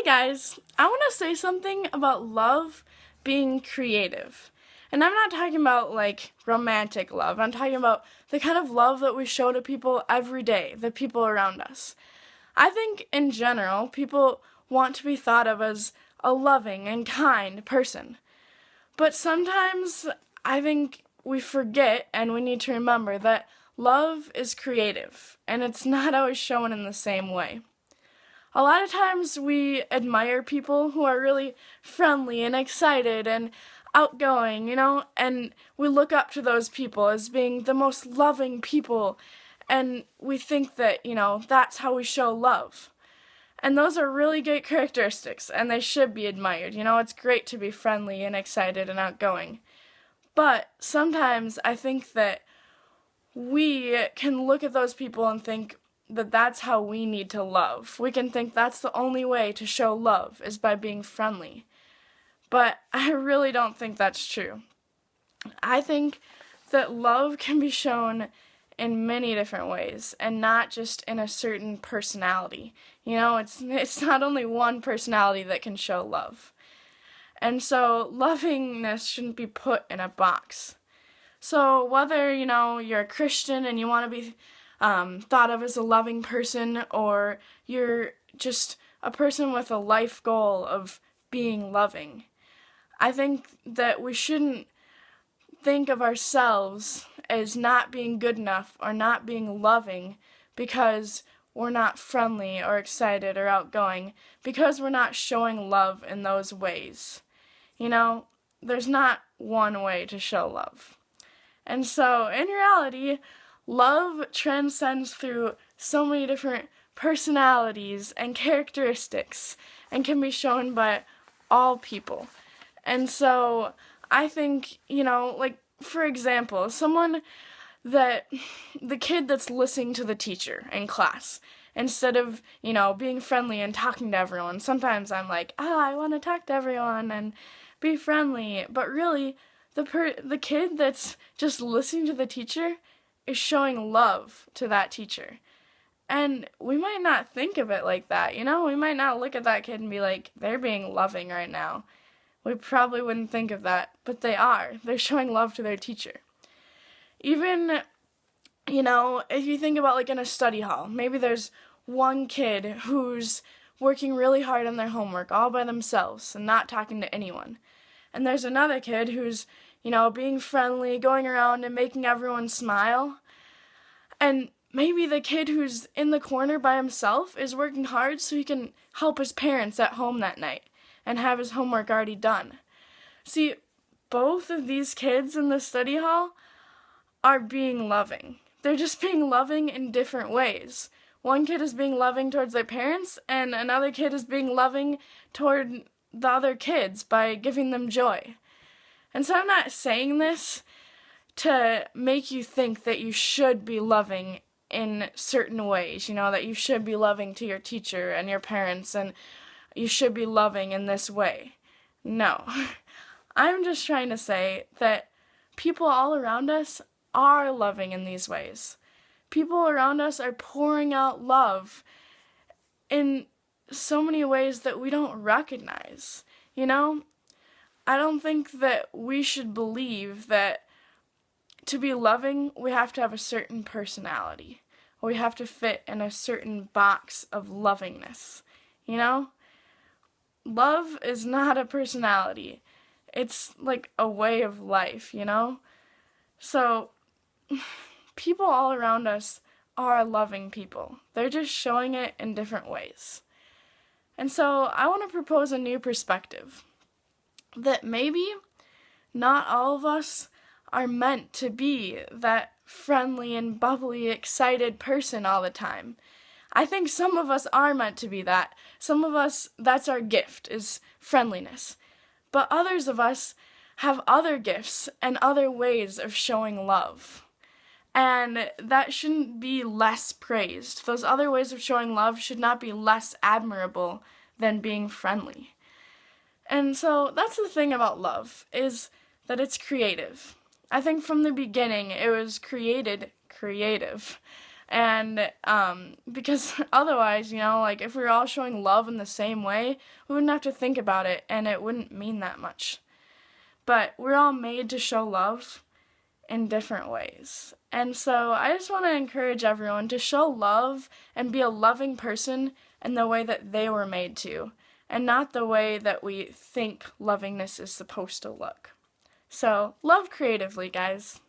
guys, I want to say something about love being creative. And I'm not talking about like romantic love. I'm talking about the kind of love that we show to people every day, the people around us. I think in general, people want to be thought of as a loving and kind person. But sometimes I think we forget and we need to remember that love is creative and it's not always shown in the same way. A lot of times we admire people who are really friendly and excited and outgoing, and we look up to those people as being the most loving people, and we think that, that's how we show love. And those are really great characteristics, and they should be admired. It's great to be friendly and excited and outgoing. But sometimes I think that we can look at those people and think that that's how we need to love. We can think that's the only way to show love is by being friendly. But I really don't think that's true. I think that love can be shown in many different ways and not just in a certain personality. It's not only one personality that can show love. And so lovingness shouldn't be put in a box. So whether, you're a Christian and you want to be thought of as a loving person, or you're just a person with a life goal of being loving, I think that we shouldn't think of ourselves as not being good enough or not being loving because we're not friendly or excited or outgoing, because we're not showing love in those ways. There's not one way to show love. And so, in reality, love transcends through so many different personalities and characteristics and can be shown by all people. And so I think, for example, the kid that's listening to the teacher in class, instead of, being friendly and talking to everyone. Sometimes I'm like, I want to talk to everyone and be friendly. But really, the kid that's just listening to the teacher is showing love to that teacher. And we might not think of it like that, We might not look at that kid and be like, they're being loving right now. We probably wouldn't think of that, but they are. They're showing love to their teacher. Even, if you think about in a study hall, maybe there's one kid who's working really hard on their homework all by themselves and not talking to anyone. And there's another kid who's, being friendly, going around and making everyone smile. And maybe the kid who's in the corner by himself is working hard so he can help his parents at home that night and have his homework already done. See, both of these kids in the study hall are being loving. They're just being loving in different ways. One kid is being loving towards their parents, and another kid is being loving toward the other kids by giving them joy. And so I'm not saying this to make you think that you should be loving in certain ways, that you should be loving to your teacher and your parents, and you should be loving in this way. No. I'm just trying to say that people all around us are loving in these ways. People around us are pouring out love in so many ways that we don't recognize, I don't think that we should believe that to be loving, we have to have a certain personality, or we have to fit in a certain box of lovingness, Love is not a personality. It's like a way of life, So, people all around us are loving people. They're just showing it in different ways. And so, I want to propose a new perspective. That maybe not all of us are meant to be that friendly and bubbly, excited person all the time. I think some of us are meant to be that. Some of us, that's our gift, is friendliness. But others of us have other gifts and other ways of showing love. And that shouldn't be less praised. Those other ways of showing love should not be less admirable than being friendly. And so that's the thing about love, is that it's creative. I think from the beginning it was created creative. And because otherwise, like if we were all showing love in the same way, we wouldn't have to think about it and it wouldn't mean that much. But we're all made to show love in different ways. And so I just want to encourage everyone to show love and be a loving person in the way that they were made to, and not the way that we think lovingness is supposed to look. So, love creatively, guys.